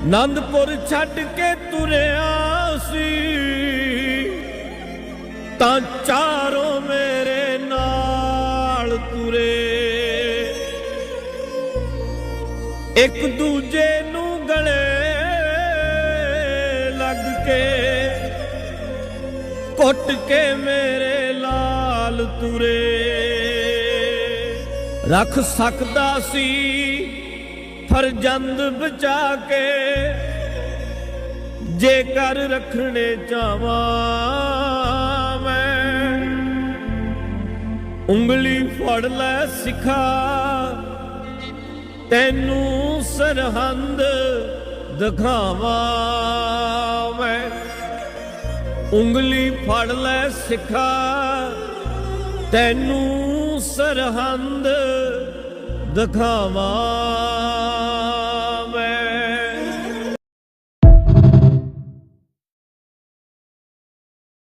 ਆਨੰਦਪੁਰ ਛੱਡ ਕੇ ਤੁਰਿਆ ਸੀ ਤਾਂ ਚਾਰੋਂ ਮੇਰੇ ਨਾਲ ਤੁਰੇ। ਇੱਕ ਦੂਜੇ ਨੂੰ ਗਲੇ ਲੱਗ ਕੇ ਘੁੱਟ ਕੇ ਮੇਰੇ ਲਾਲ ਤੁਰੇ। ਰੱਖ ਸਕਦਾ ਸੀ ਫਰਜ਼ੰਦ ਬਚਾ ਕੇ, ਜੇਕਰ ਰੱਖਣੇ ਚਾਹਾਂ ਮੈਂ। ਉਂਗਲੀ ਫੜ ਲੈ ਸਿਖਾ, ਤੈਨੂੰ ਸਰਹੰਦ ਦਿਖਾਵਾਂ ਮੈਂ। ਉਂਗਲੀ ਫੜ ਲੈ ਸਿਖਾ, ਤੈਨੂੰ ਸਰਹੰਦ ਦਿਖਾਵਾਂ।